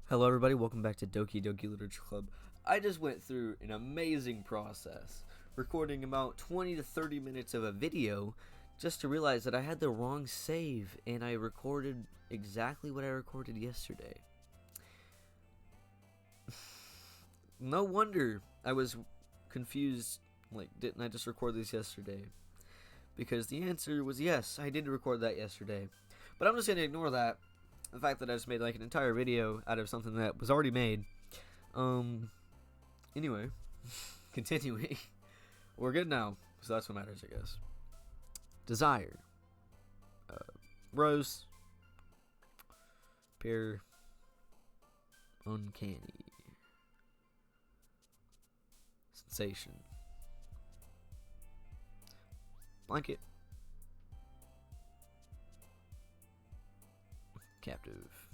Hello everybody, welcome back to Doki Doki Literature Club. I just went through an amazing process, recording about 20 to 30 minutes of a video just to realize that I had the wrong save and I recorded exactly what I recorded yesterday. No wonder I was confused, like, didn't I just record this yesterday? Because the answer was yes, I did record that yesterday. But I'm just going to ignore that. The fact that I just made like an entire video out of something that was already made. Anyway, continuing. We're good now, so that's what matters, I guess. Desire. Rose. Pear. Uncanny. Sensation. Blanket. Captive.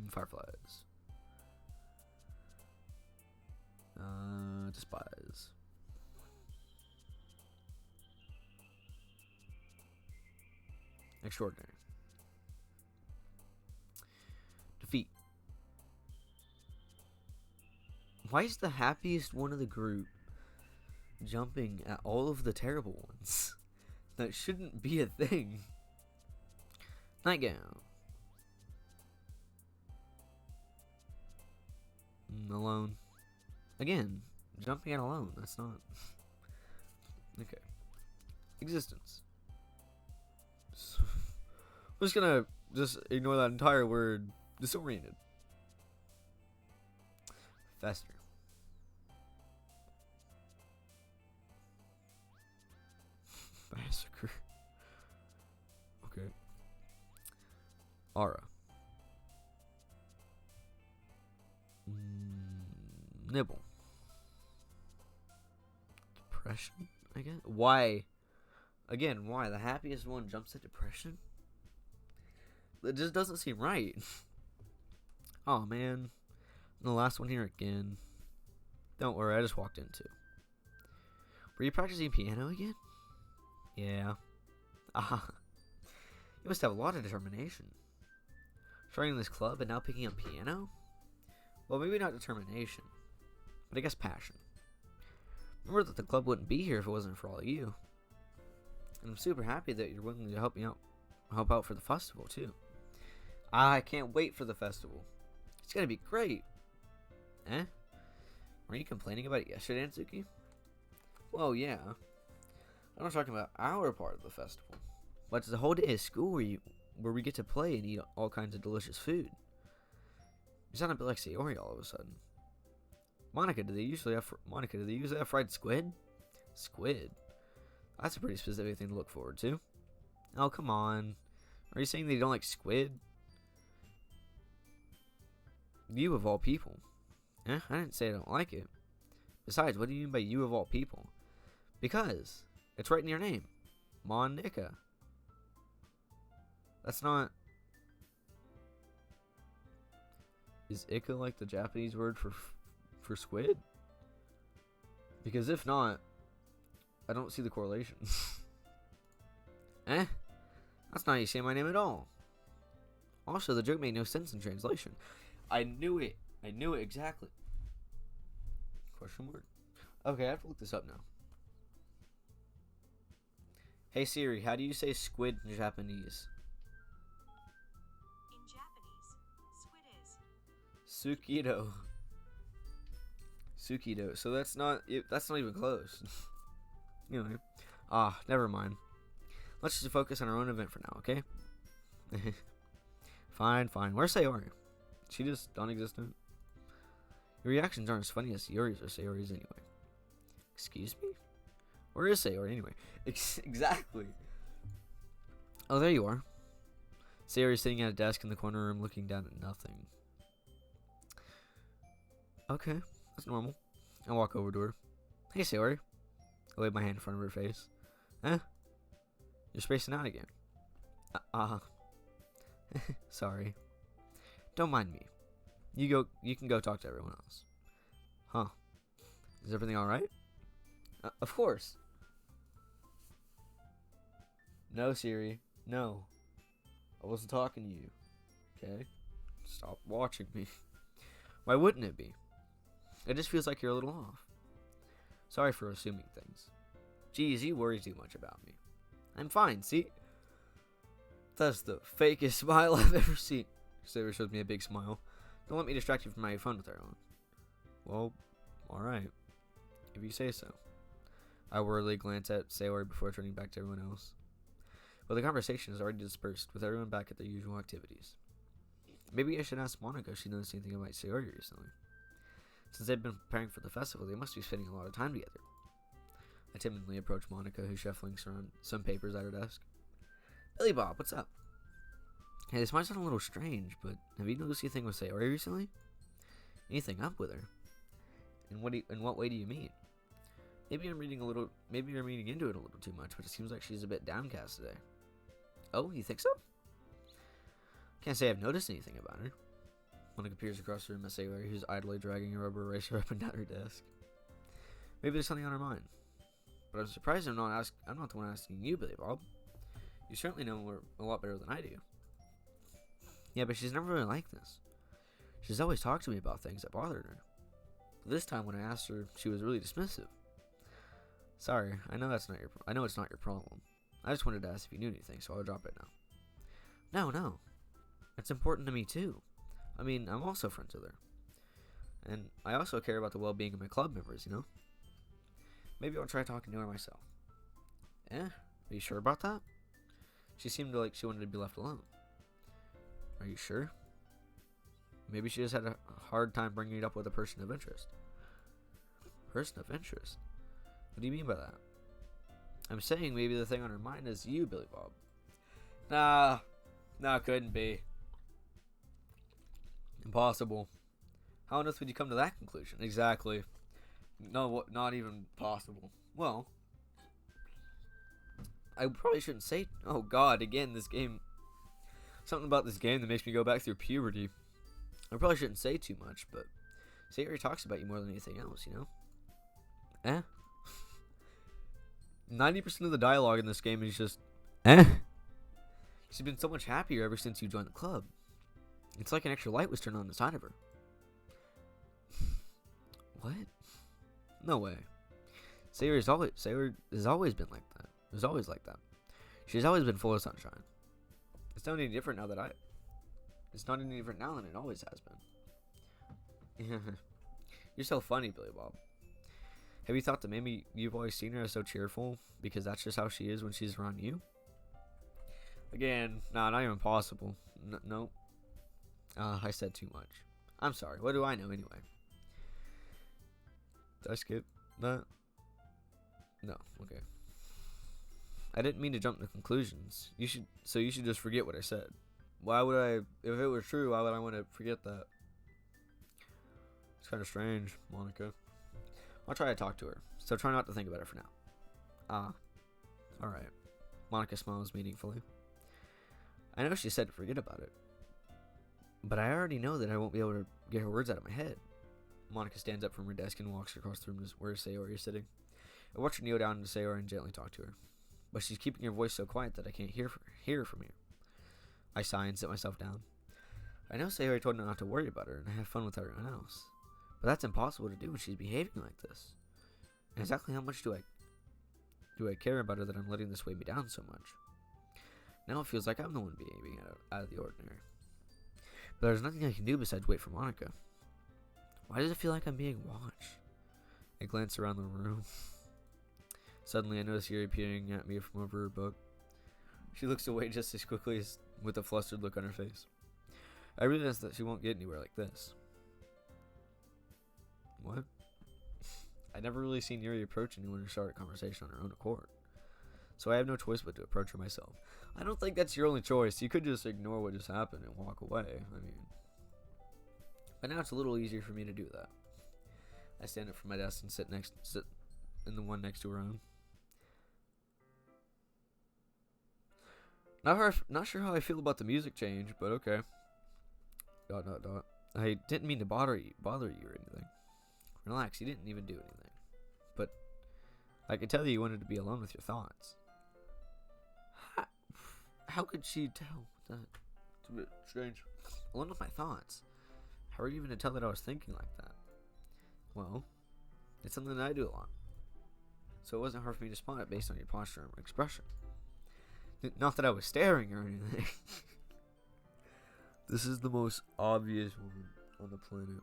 Fireflies. Despise. Extraordinary. Defeat. Why is the happiest one of the group jumping at all of the terrible ones? That shouldn't be a thing. Nightgown. Alone. Again, jumping at alone. That's not. Okay. Existence. I'm just gonna ignore that entire word. Disoriented. Fester. Massacre. Okay. Aura. Nibble. Depression, I guess. Why? Again, why? The happiest one jumps at depression? It just doesn't seem right. Oh, man. The last one here again. Don't worry, I just walked in too. Were you practicing piano again? Yeah. You must have a lot of determination. Starting this club and now picking up piano? Well, maybe not determination, but I guess passion. Remember that the club wouldn't be here if it wasn't for all of you. And I'm super happy that you're willing to help out for the festival too. I can't wait for the festival. It's gonna be great. Eh? Were you complaining about it yesterday, Natsuki? Well, yeah. I'm not talking about our part of the festival, but it's the whole day of school where we get to play and eat all kinds of delicious food. You sound a bit like Sayori all of a sudden. Monica, do they usually have fried squid? Squid? That's a pretty specific thing to look forward to. Oh, come on. Are you saying they don't like squid? You of all people. Eh? I didn't say I don't like it. Besides, what do you mean by you of all people? Because it's right in your name. Monica. That's not... Is Ika like the Japanese word for squid? Because if not, I don't see the correlation. Eh? That's not how you say my name at all. Also, the joke made no sense in translation. I knew it. I knew it exactly. Question mark. Okay, I have to look this up now. Hey Siri, how do you say squid in Japanese? In Japanese, squid is Sukido. Sukido. So that's not even close. Anyway. Never mind. Let's just focus on our own event for now, okay? Fine. Where's Sayori? She just non-existent? Your reactions aren't as funny as Sayori's or Sayori's anyway. Excuse me? Where is Sayori anyway? Exactly. Oh, there you are. Sayori's sitting at a desk in the corner room looking down at nothing. Okay, that's normal. I walk over to her. Hey, Sayori. I wave my hand in front of her face. Eh? You're spacing out again. Sorry. Don't mind me. You can go talk to everyone else. Huh. Is everything alright? Of course. No, Siri. No. I wasn't talking to you. Okay? Stop watching me. Why wouldn't it be? It just feels like you're a little off. Sorry for assuming things. Geez, you worry too much about me. I'm fine, see? That's the fakest smile I've ever seen. Sayori shows me a big smile. Don't let me distract you from my fun with everyone. Well, alright. If you say so. I worriedly glance at Sayori before turning back to everyone else. But the conversation is already dispersed, with everyone back at their usual activities. Maybe I should ask Monica if she noticed anything about Sayori recently. Since they've been preparing for the festival, they must be spending a lot of time together. I timidly approach Monica, who's shuffling around some papers at her desk. Billy Bob, what's up? Hey, this might sound a little strange, but have you noticed anything with Sayori recently? Anything up with her? In what way do you mean? Maybe you're reading into it a little too much, but it seems like she's a bit downcast today. Oh, you think so? Can't say I've noticed anything about her. Monica peers across the room at Sayori, who's idly dragging a rubber eraser up and down her desk. Maybe there's something on her mind. But I'm surprised I'm not the one asking you, Billy Bob. You certainly know her a lot better than I do. Yeah, but she's never really like this. She's always talked to me about things that bothered her. But this time when I asked her, she was really dismissive. Sorry, I know it's not your problem. I just wanted to ask if you knew anything, so I'll drop it now. No. It's important to me too. I mean, I'm also friends with her. And I also care about the well-being of my club members, you know? Maybe I'll try talking to her myself. Are you sure about that? She seemed like she wanted to be left alone. Are you sure? Maybe she just had a hard time bringing it up with a person of interest. Person of interest? What do you mean by that? I'm saying maybe the thing on her mind is you, Billy Bob. Nah, couldn't be. Impossible. How on earth would you come to that conclusion? Exactly. No, not even possible. Well, I probably shouldn't say... Oh god, again, this game... Something about this game that makes me go back through puberty. I probably shouldn't say too much, but... Sayori talks about you more than anything else, you know? 90% of the dialogue in this game is just... She's been so much happier ever since you joined the club. It's like an extra light was turned on inside of her. What? No way. Sayori has always been like that. It was always like that. She's always been full of sunshine. It's not any different now than it always has been. You're so funny, Billy Bob. Have you thought that maybe you've always seen her as so cheerful because that's just how she is when she's around you? Again, not even possible. No. I said too much. I'm sorry. What do I know anyway? Did I skip that? No. Okay. I didn't mean to jump to conclusions. You should just forget what I said. Why would I? If it was true, why would I want to forget that? It's kind of strange, Monica. I'll try to talk to her, so try not to think about it for now. Alright. Monica smiles meaningfully. I know she said to forget about it, but I already know that I won't be able to get her words out of my head. Monica stands up from her desk and walks across the room to where Sayori is sitting. I watch her kneel down to Sayori and gently talk to her, but she's keeping her voice so quiet that I can't hear from here. I sigh and sit myself down. I know Sayori told me not to worry about her and have fun with everyone else, but that's impossible to do when she's behaving like this. And exactly how much do I care about her that I'm letting this weigh me down so much? Now it feels like I'm the one behaving out of the ordinary. But there's nothing I can do besides wait for Monica. Why does it feel like I'm being watched? I glance around the room. Suddenly I notice Yuri peering at me from over her book. She looks away just as quickly as with a flustered look on her face. I realize that she won't get anywhere like this. What? I'd never really seen Yuri approach anyone or start a conversation on her own accord. So I have no choice but to approach her myself. I don't think that's your only choice. You could just ignore what just happened and walk away. But now it's a little easier for me to do that. I stand up from my desk and sit in the one next to her own. Not sure how I feel about the music change, but okay. ... I didn't mean to bother you or anything. Relax, you didn't even do anything. But I could tell you wanted to be alone with your thoughts. How could she tell? It's a bit strange. Alone with my thoughts. How are you even to tell that I was thinking like that? Well, it's something that I do a lot. So it wasn't hard for me to spot it based on your posture and expression. Not that I was staring or anything. This is the most obvious woman on the planet.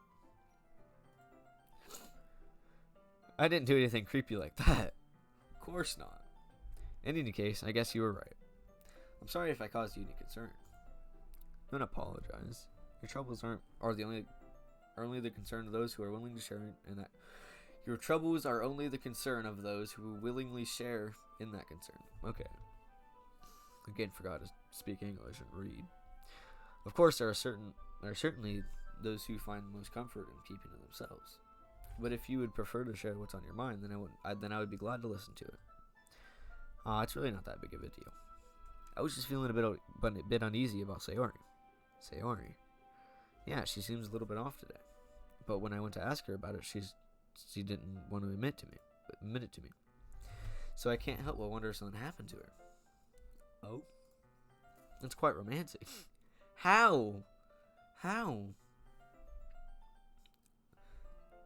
I didn't do anything creepy like that. Of course not. In any case, I guess you were right. I'm sorry if I caused you any concern. Don't apologize. Your troubles are only the concern of those who are willing to share in that. Your troubles are only the concern of those who willingly share in that concern. Okay. Again, forgot to speak English and read. Of course, there are certainly those who find the most comfort in keeping to themselves. But if you would prefer to share what's on your mind, then I would be glad to listen to it. It's really not that big of a deal. I was just feeling a bit uneasy about Sayori. Sayori? Yeah, she seems a little bit off today. But when I went to ask her about it, she didn't want to admit it to me. So I can't help but wonder if something happened to her. Oh? That's quite romantic. How?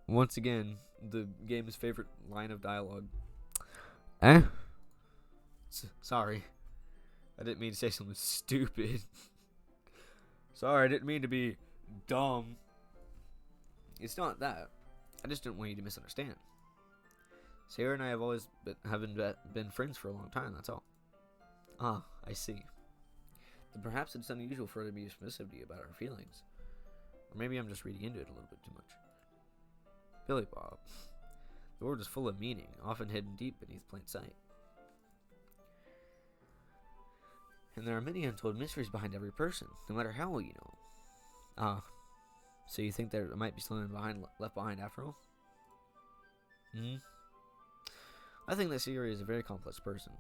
Once again, the game's favorite line of dialogue. Sorry. I didn't mean to say something stupid. Sorry, I didn't mean to be dumb. It's not that. I just didn't want you to misunderstand. Sarah and I have always been friends for a long time, that's all. Ah, I see. Then perhaps it's unusual for her to be submissive to you about her feelings. Or maybe I'm just reading into it a little bit too much. Billy Bob. The word is full of meaning, often hidden deep beneath plain sight. And there are many untold mysteries behind every person, no matter how well you know. Ah, so you think there might be something left behind after all? I think that Sayori is a very complex person.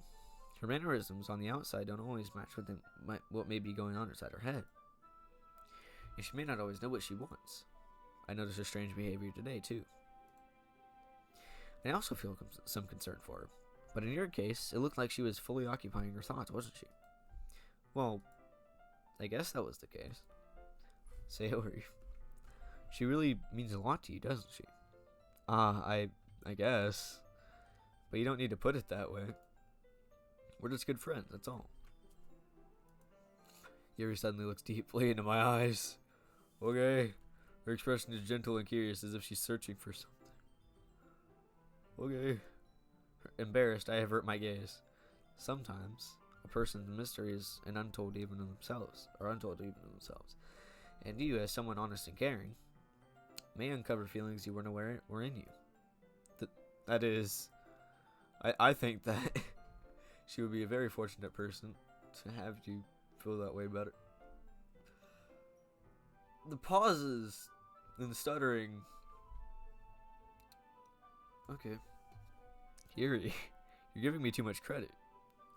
Her mannerisms on the outside don't always match what may be going on inside her head. And she may not always know what she wants. I noticed her strange behavior today, too. And I also feel some concern for her. But in your case, it looked like she was fully occupying her thoughts, wasn't she? Well, I guess that was the case. Sayori. She really means a lot to you, doesn't she? I guess. But you don't need to put it that way. We're just good friends, that's all. Yuri suddenly looks deeply into my eyes. Okay. Her expression is gentle and curious, as if she's searching for something. Okay. Embarrassed, I avert my gaze. Sometimes, a person's mystery is untold even to themselves. And you, as someone honest and caring, may uncover feelings you weren't aware were in you. That is... I think that she would be a very fortunate person to have you feel that way about it. The pauses and the stuttering. Okay. Yuri, you're giving me too much credit.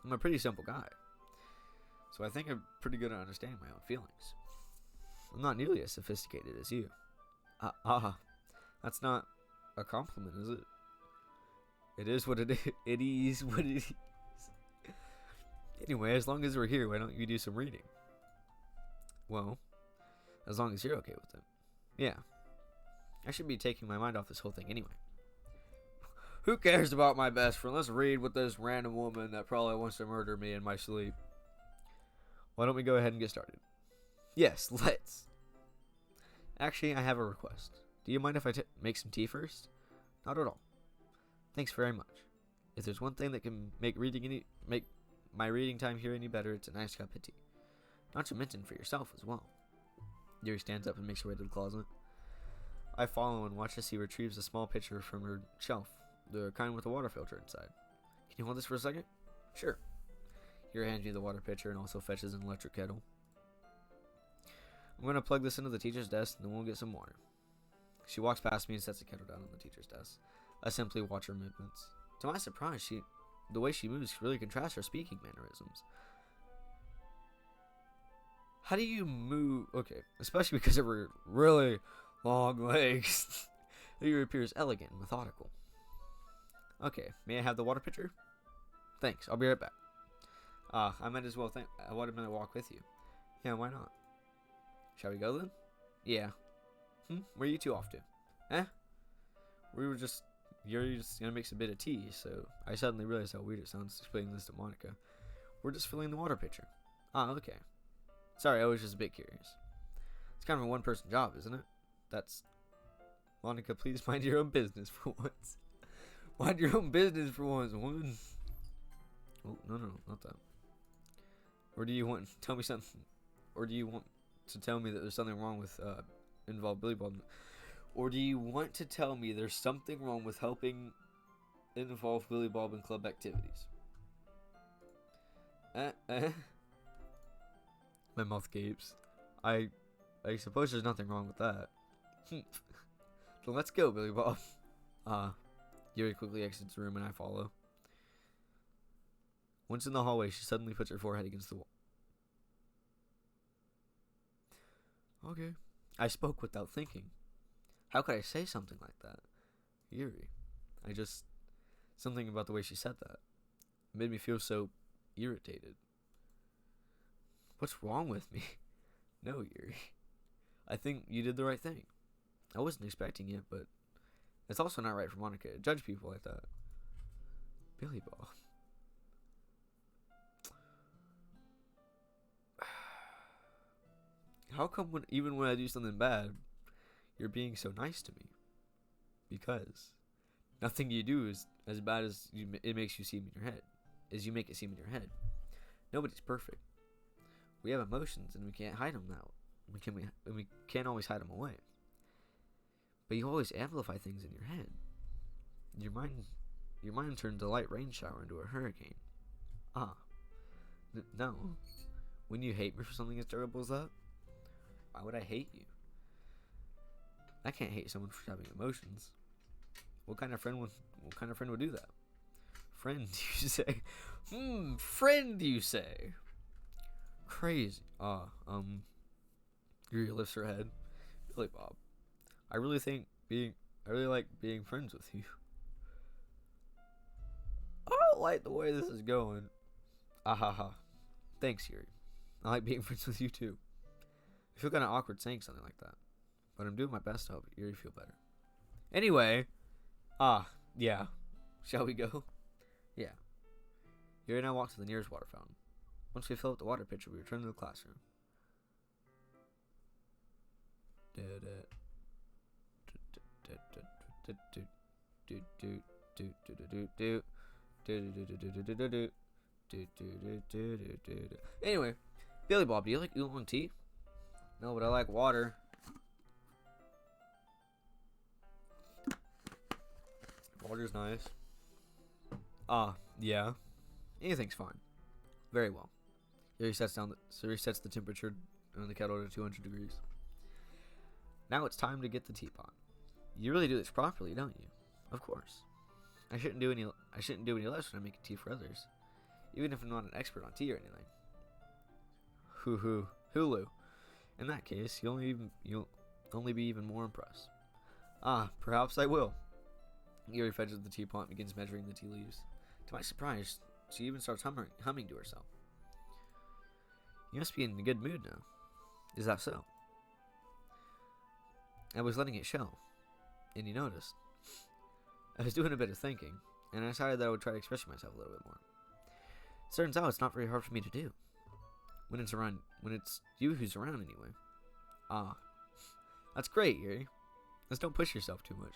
I'm a pretty simple guy. So I think I'm pretty good at understanding my own feelings. I'm not nearly as sophisticated as you. That's not a compliment, is it? It is what it is. It is what it is. Anyway, as long as we're here, why don't you do some reading? Well, as long as you're okay with it. Yeah. I should be taking my mind off this whole thing anyway. Who cares about my best friend? Let's read with this random woman that probably wants to murder me in my sleep. Why don't we go ahead and get started? Yes, let's. Actually, I have a request. Do you mind if I make some tea first? Not at all. Thanks very much. If there's one thing that can make my reading time here any better, it's a nice cup of tea. Not to mention for yourself as well. Yuri stands up and makes her way to the closet. I follow and watch as he retrieves a small pitcher from her shelf, the kind with a water filter inside. Can you hold this for a second? Sure. Yuri hands you the water pitcher and also fetches an electric kettle. I'm going to plug this into the teacher's desk and then we'll get some water. She walks past me and sets the kettle down on the teacher's desk. I simply watch her movements. To my surprise, the way she moves really contrasts her speaking mannerisms. How do you move? Okay, especially because of her really long legs. Yuri appears elegant and methodical. Okay, may I have the water pitcher? Thanks, I'll be right back. I might as well I wanted to walk with you. Yeah, why not? Shall we go then? Yeah. Where are you two off to? Eh? You're just gonna make some bit of tea, so I suddenly realized how weird it sounds explaining this to Monica. We're just filling the water pitcher. Ah, okay. Sorry, I was just a bit curious. It's kind of a one-person job, isn't it? That's... Monica, please mind your own business for once. Mind your own business for once, woman. Oh, no, not that. Or do you want to tell me something? Or do you want to tell me that there's something wrong with involved Billy Bob? Or do you want to tell me there's something wrong with helping involve Billy Bob in club activities? My mouth gapes. I suppose there's nothing wrong with that. So let's go, Billy Bob. Yuri quickly exits the room and I follow. Once in the hallway, she suddenly puts her forehead against the wall. Okay. I spoke without thinking. How could I say something like that? Yuri. Something about the way she said that made me feel so irritated. What's wrong with me? No, Yuri. I think you did the right thing. I wasn't expecting it, but it's also not right for Monica to judge people like that. Billy Bob. How come even when I do something bad, you're being so nice to me? Because nothing you do is as bad as it makes you seem in your head. As you make it seem in your head. Nobody's perfect. We have emotions and we can't hide them now. We can't always hide them away. But you always amplify things in your head. Your mind turns a light rain shower into a hurricane. No. Wouldn't you hate me for something as terrible as that? Why would I hate you? I can't hate someone for having emotions. What kind of friend would do that? Friend, you say? Friend, you say? Crazy. Yuri lifts her head. Billy Bob, I really like being friends with you. I don't like the way this is going. Ha. Thanks, Yuri. I like being friends with you too. I feel kind of awkward saying something like that, but I'm doing my best to help Yuri feel better. Anyway, yeah. Shall we go? Yeah. Yuri and I walk to the nearest water fountain. Once we fill up the water pitcher, we return to the classroom. Anyway, Billy Bob, do you like oolong tea? No, but I like water. Water's nice. Yeah. Anything's fine. Very well. Yuri sets the temperature on the kettle to 200 degrees. Now it's time to get the teapot. You really do this properly, don't you? Of course. I shouldn't do any less when I'm making tea for others, even if I'm not an expert on tea or anything. Hulu. In that case, you'll only be even more impressed. Perhaps I will. Yuri fetches the teapot and begins measuring the tea leaves. To my surprise, she even starts humming to herself. You must be in a good mood now. Is that so? I was letting it show, and you noticed. I was doing a bit of thinking, and I decided that I would try to express myself a little bit more. It turns out it's not very hard for me to do. When it's you who's around anyway. That's great, Yuri. Just don't push yourself too much.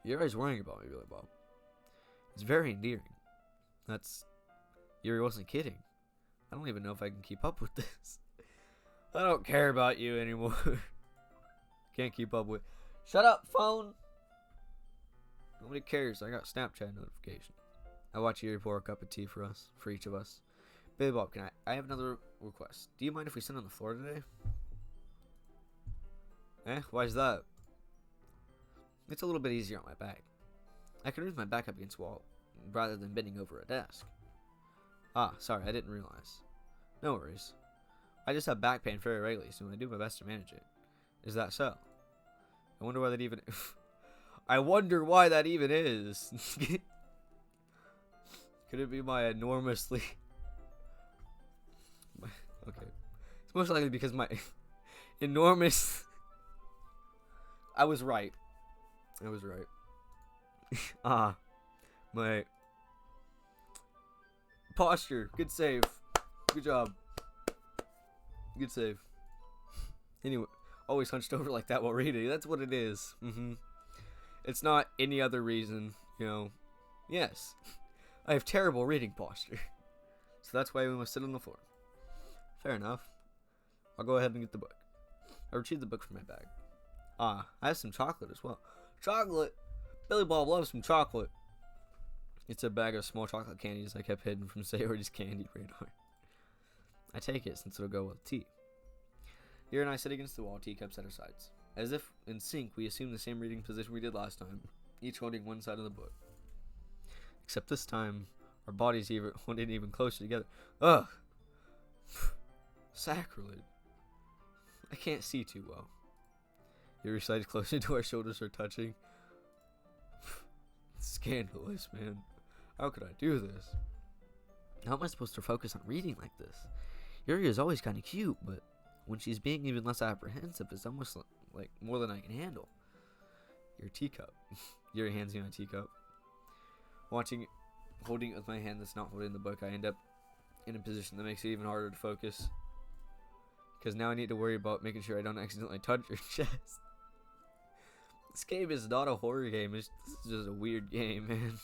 You're always worrying about me, Billy Bob. It's very endearing. Yuri wasn't kidding. I don't even know if I can keep up with this. I don't care about you anymore. Can't keep up with. Shut up, phone. Nobody cares. I got Snapchat notification. I watch Yuri pour a cup of tea for each of us. Billy Bob, I have another request. Do you mind if we sit on the floor today? Why's that? It's a little bit easier on my back. I can raise my back up against the wall rather than bending over a desk. Sorry, I didn't realize. No worries. I just have back pain very regularly, so I do my best to manage it. Is that so? I wonder why that even... I wonder why that even is. Could it be my enormously... Okay. It's most likely because my enormous... I was right. My posture. Good save. Good job. Good save. Anyway, always hunched over like that while reading. That's what it is. It's not any other reason, Yes. I have terrible reading posture. So that's why we must sit on the floor. Fair enough. I'll go ahead and get the book. I retrieved the book from my bag. I have some chocolate as well. Chocolate! Billy Bob loves some chocolate. It's a bag of small chocolate candies I kept hidden from Sayori's candy radar. I take it since it'll go with tea. Here and I sit against the wall, teacups at our sides. As if in sync, we assume the same reading position we did last time, each holding one side of the book. Except this time, our bodies holding even closer together. Ugh! Sacrilege. I can't see too well. Your sides closer to our shoulders are touching. Scandalous, man. How could I do this? How am I supposed to focus on reading like this? Yuri is always kind of cute, but when she's being even less apprehensive, it's almost like more than I can handle. Your teacup. Yuri hands me my teacup. Holding it with my hand that's not holding the book, I end up in a position that makes it even harder to focus. Because now I need to worry about making sure I don't accidentally touch your chest. This game is not a horror game. This is just a weird game, man.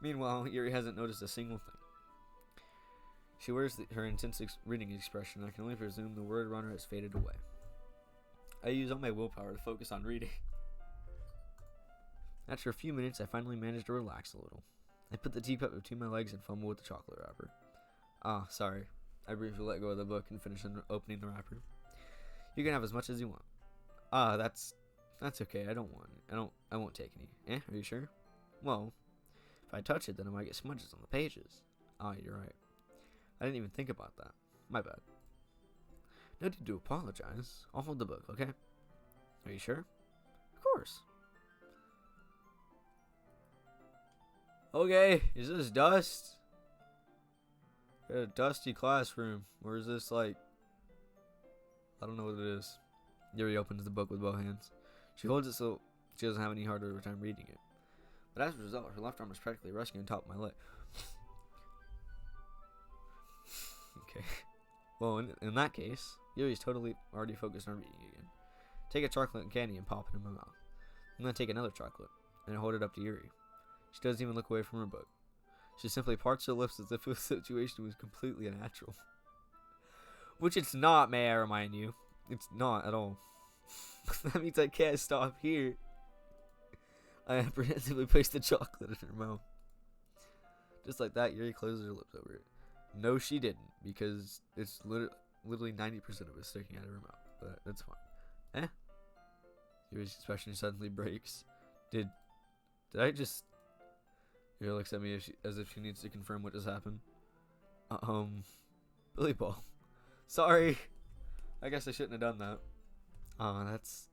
Meanwhile, Yuri hasn't noticed a single thing. She wears her intense reading expression. I can only presume the word runner has faded away. I use all my willpower to focus on reading. After a few minutes, I finally managed to relax a little. I put the teacup between my legs and fumble with the chocolate wrapper. Sorry. I briefly let go of the book and finished opening the wrapper. You can have as much as you want. That's okay. I don't want it. I won't take any. Are you sure? Well, if I touch it, then I might get smudges on the pages. You're right. I didn't even think about that. My bad. No need to apologize. I'll hold the book, okay? Are you sure? Of course. Okay, is this dust? Got a dusty classroom. Or is this like... I don't know what it is. Yuri opens the book with both hands. She holds it so she doesn't have any harder time reading it. But as a result, her left arm is practically resting on top of my leg. Okay. Well, in that case, Yuri's totally already focused on reading again. Take a chocolate and candy and pop it in my mouth. And then take another chocolate and hold it up to Yuri. She doesn't even look away from her book. She simply parts her lips as if the situation was completely unnatural. Which it's not, may I remind you. It's not at all. That means I can't stop here. I apprehensively placed the chocolate in her mouth. Just like that, Yuri closes her lips over it. No, she didn't, because it's literally 90% of it sticking out of her mouth. But that's fine. Yuri's expression suddenly breaks. Did I just... Yuri looks at me as if she needs to confirm what just happened. Billy Ball. Sorry. I guess I shouldn't have done that. That's...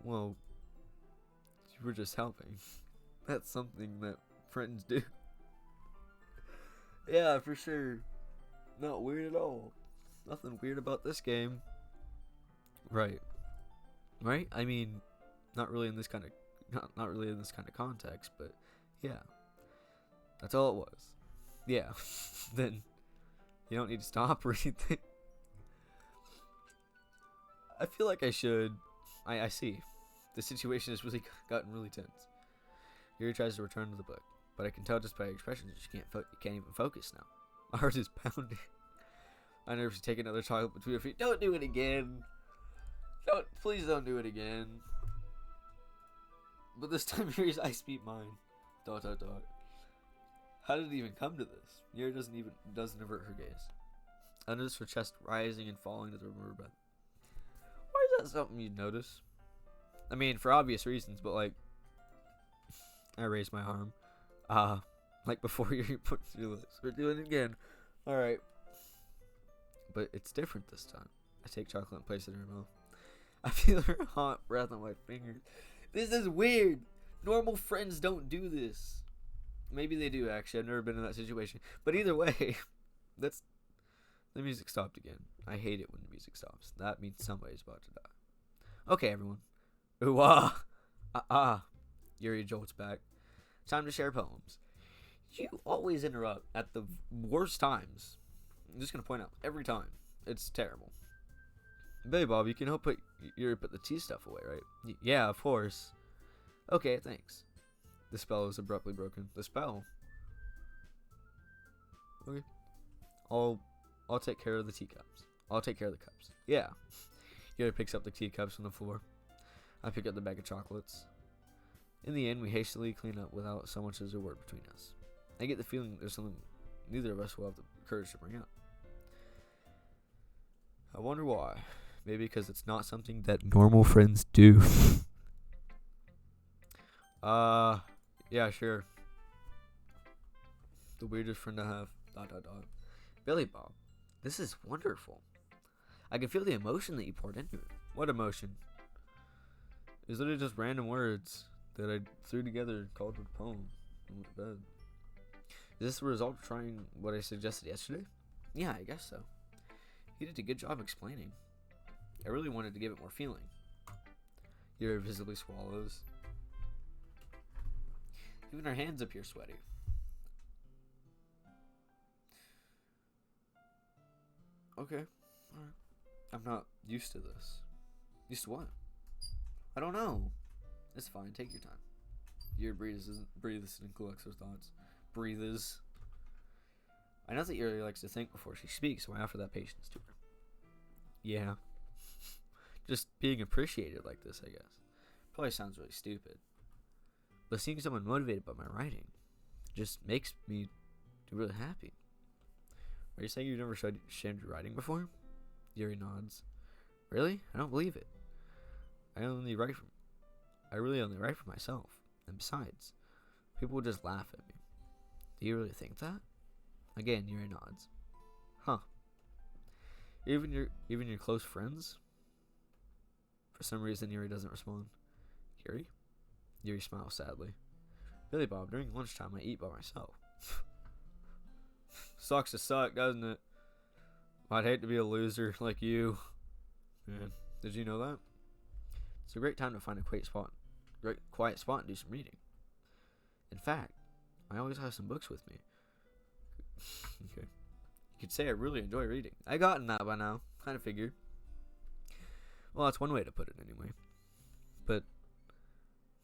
Well... You were just helping. That's something that friends do. Yeah, for sure. Not weird at all. Nothing weird about this game. Right? I mean, not really in this kind of... Not really in this kind of context, but... Yeah. That's all it was. Yeah. Then... You don't need to stop or anything. I feel like I should. I see. The situation has really gotten really tense. Yuri tries to return to the book, but I can tell just by her expression that she can't even focus now. My heart is pounding. I nervously take another chocolate between her feet. Don't do it again. Please don't do it again. But this time Yuri's eyes meet mine. ... How did it even come to this? Yuri doesn't avert her gaze. I notice her chest rising and falling to the rim of her breath. Why is that something you'd notice? I mean, for obvious reasons, but like... I raise my arm. Like before Yuri puts your lips. We're doing it again. Alright. But it's different this time. I take chocolate and place it in her mouth. I feel her hot breath on my fingers. This is weird. Normal friends don't do this. Maybe they do, actually. I've never been in that situation. But either way, that's The music stopped again. I hate it when the music stops. That means somebody's about to die. Okay, everyone. Ooh, ah. Yuri jolts back. Time to share poems. You always interrupt at the worst times. I'm just going to point out every time. It's terrible. Billy Bob, you can help put the tea stuff away, right? Yeah, of course. Okay, thanks. The spell is abruptly broken. The spell? Okay. I'll take care of the teacups. I'll take care of the cups. Yeah. Yuri picks up the teacups from the floor. I pick up the bag of chocolates. In the end, we hastily clean up without so much as a word between us. I get the feeling there's something neither of us will have the courage to bring up. I wonder why. Maybe because it's not something that normal friends do. Yeah, sure. The weirdest friend I have. ... Billy Bob, this is wonderful. I can feel the emotion that you poured into it. What emotion? It's literally just random words that I threw together and called a poem and went to bed. Is this the result of trying what I suggested yesterday? Yeah, I guess so. You did a good job explaining. I really wanted to give it more feeling. Yuri visibly swallows. Even her hands appear sweaty. Okay, alright. I'm not used to this. Used to what? I don't know. It's fine, take your time. Yuri breathes and collects her thoughts. Breathes. I know that Yuri likes to think before she speaks, so I offer that patience to her. Yeah. Just being appreciated like this, I guess. Probably sounds really stupid. But seeing someone motivated by my writing just makes me really happy. Are you saying you've never shared your writing before? Yuri nods. Really? I don't believe it. I really only write for myself. And besides, people will just laugh at me. Do you really think that? Again, Yuri nods. Huh. Even your close friends? For some reason, Yuri doesn't respond. Yuri? Yuri smiles sadly. Billy Bob, during lunchtime, I eat by myself. Sucks to suck, doesn't it? I'd hate to be a loser like you. Man, did you know that? It's a great time to find a quiet spot and do some reading. In fact, I always have some books with me. Okay. You could say I really enjoy reading. I gotten that by now. Kind of figured. Well, that's one way to put it anyway. But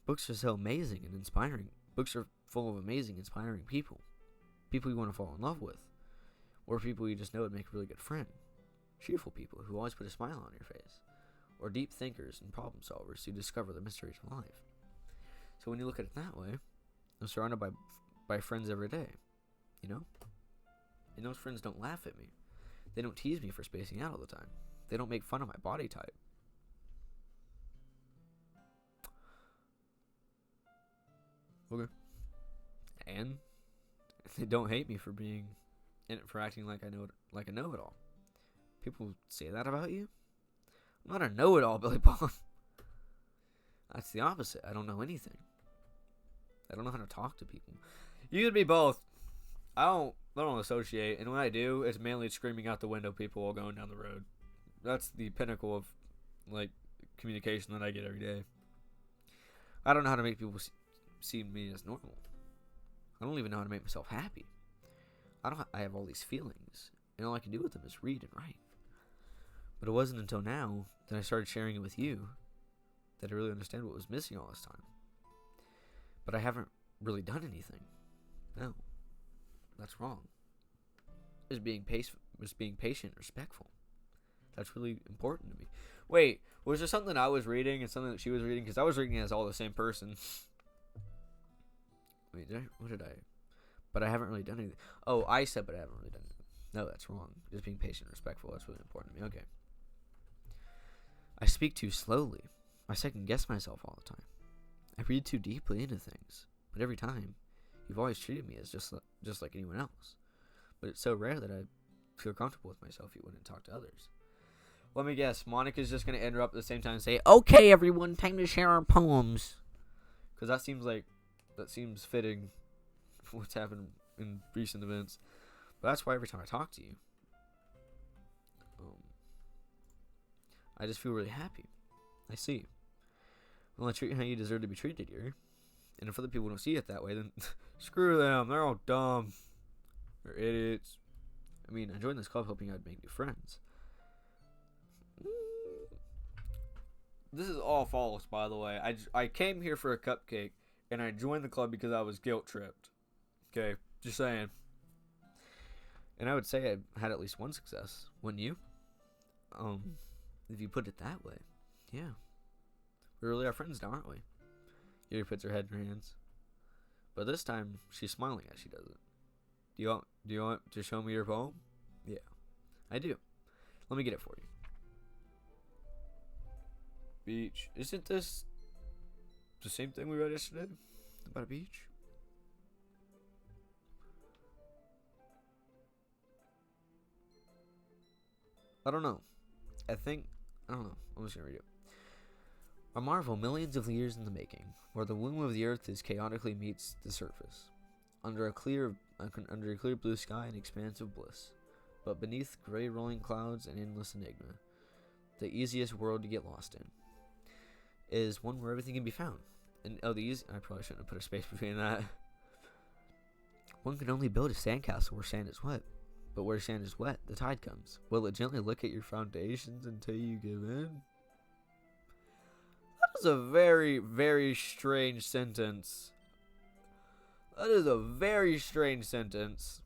books are so amazing and inspiring. Books are full of amazing, inspiring people. People you want to fall in love with. Or people you just know would make a really good friend. Cheerful people who always put a smile on your face. Or deep thinkers and problem solvers who discover the mysteries of life. So when you look at it that way, I'm surrounded by friends every day. You know? And those friends don't laugh at me. They don't tease me for spacing out all the time. They don't make fun of my body type. Okay. And they don't hate me for acting like I know it all. People say that about you? I'm not a know-it-all, Billy Bob. That's the opposite. I don't know anything. I don't know how to talk to people. You could be both. I don't associate, and when I do, it's mainly screaming out the window people while going down the road. That's the pinnacle of communication that I get every day. I don't know how to make people see me as normal. I don't even know how to make myself happy. I have all these feelings, and all I can do with them is read and write. But it wasn't until now that I started sharing it with you that I really understand what was missing all this time. But I haven't really done anything. No. That's wrong. Just being patient and respectful. That's really important to me. Wait, was there something I was reading and something that she was reading? Because I was reading it as all the same person. Wait, what did I? But I haven't really done anything. Oh, I said, but I haven't really done anything. No, that's wrong. Just being patient and respectful. That's really important to me. Okay. I speak too slowly. I second guess myself all the time. I read too deeply into things. But every time, you've always treated me as just like anyone else. But it's so rare that I feel comfortable with myself you wouldn't talk to others. Let me guess. Monica's just going to interrupt at the same time and say, okay, everyone, time to share our poems. Because that seems fitting for what's happened in recent events. But that's why every time I talk to you, I just feel really happy. I see. Well, I treat you how you deserve to be treated here. And if other people don't see it that way, then screw them. They're all dumb. They're idiots. I mean, I joined this club hoping I'd make new friends. This is all false, by the way. I came here for a cupcake, and I joined the club because I was guilt-tripped. Okay, just saying. And I would say I had at least one success, wouldn't you? If you put it that way. Yeah. We really are friends now, aren't we? Yuri puts her head in her hands. But this time, she's smiling as she does it. Do you want to show me your poem? Yeah, I do. Let me get it for you. Beach. Isn't this the same thing we read yesterday? About a beach? I don't know. I don't know. I'm just going to read it. A marvel millions of years in the making, where the womb of the earth is chaotically meets the surface, under a clear blue sky and expanse of bliss, but beneath gray rolling clouds and endless enigma, the easiest world to get lost in is one where everything can be found. And I probably shouldn't have put a space between that. One can only build a sandcastle where sand is wet, but where sand is wet, the tide comes. Will it gently look at your foundations until you give in? That is a very, very strange sentence. That is a very strange sentence.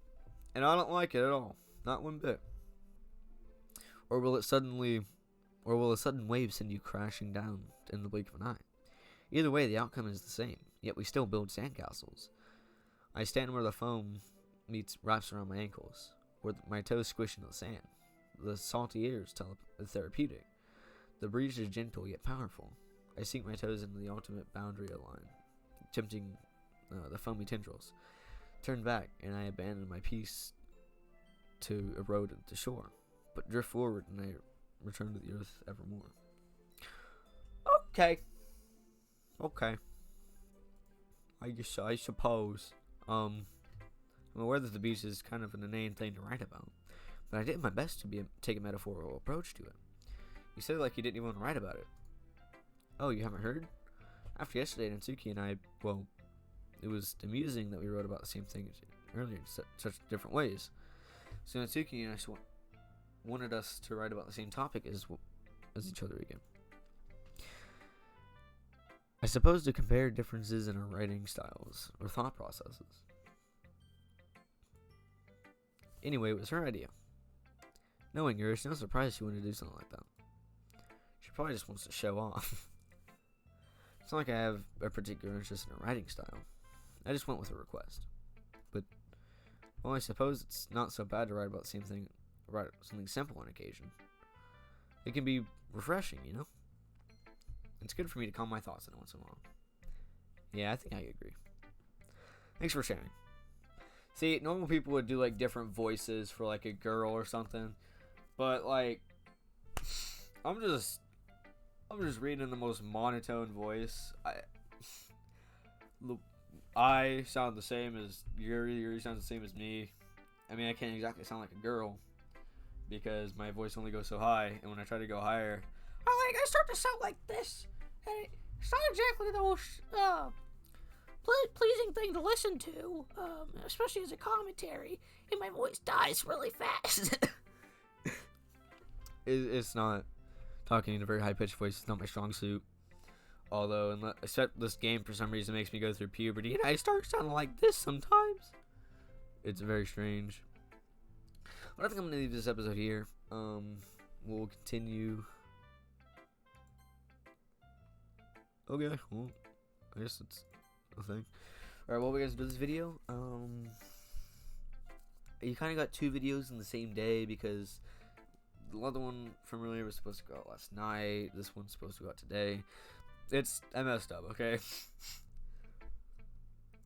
And I don't like it at all. Not one bit. Or will a sudden wave send you crashing down in the blink of an eye? Either way, the outcome is the same. Yet we still build sandcastles. I stand where the foam wraps around my ankles, where my toes squish into the sand. The salty air is therapeutic. The breeze is gentle yet powerful. I sink my toes into the ultimate boundary line, tempting the foamy tendrils. Turn back, and I abandon my peace to erode at the shore, but drift forward, and I return to the earth evermore. Okay. I suppose. I'm aware that the beach is kind of an inane thing to write about, but I did my best to take a metaphorical approach to it. You said like you didn't even want to write about it. Oh, you haven't heard? After yesterday, Natsuki and I, well, it was amusing that we wrote about the same thing earlier in such different ways. So Natsuki and I wanted us to write about the same topic as each other again. I suppose to compare differences in our writing styles or thought processes. Anyway, it was her idea. Knowing her, it's no surprise she wanted to do something like that. She probably just wants to show off. It's not like I have a particular interest in her writing style. I just went with a request. But, well, I suppose it's not so bad to write about the same thing, write something simple on occasion. It can be refreshing, you know? It's good for me to calm my thoughts in once in a while. Yeah, I think I agree. Thanks for sharing. See, normal people would do like different voices for like a girl or something, but like, I'm just reading in the most monotone voice. I sound the same as Yuri. Yuri sounds the same as me. I mean, I can't exactly sound like a girl because my voice only goes so high, and when I try to go higher, I start to sound like this, and it's not exactly the most pleasing thing to listen to, especially as a commentary, and my voice dies really fast. It's not talking in a very high-pitched voice. It's not my strong suit. Although, except this game for some reason makes me go through puberty, and I start sounding like this sometimes. It's very strange. But I think I'm going to leave this episode here. We'll continue. Okay, well, I guess it's a thing. Alright, well, we guys do this video. You kind of got two videos in the same day because the other one from earlier was supposed to go out last night. This one's supposed to go out today. I messed up, okay?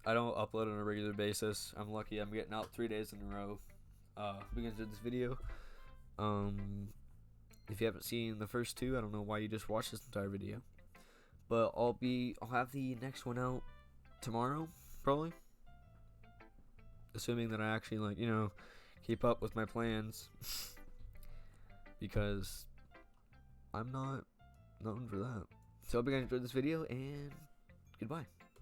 I don't upload on a regular basis. I'm lucky I'm getting out 3 days in a row. We guys did this video. If you haven't seen the first two, I don't know why you just watched this entire video. But I'll have the next one out tomorrow, probably. Assuming that I actually, keep up with my plans. Because I'm not known for that. So I hope you guys enjoyed this video, and goodbye.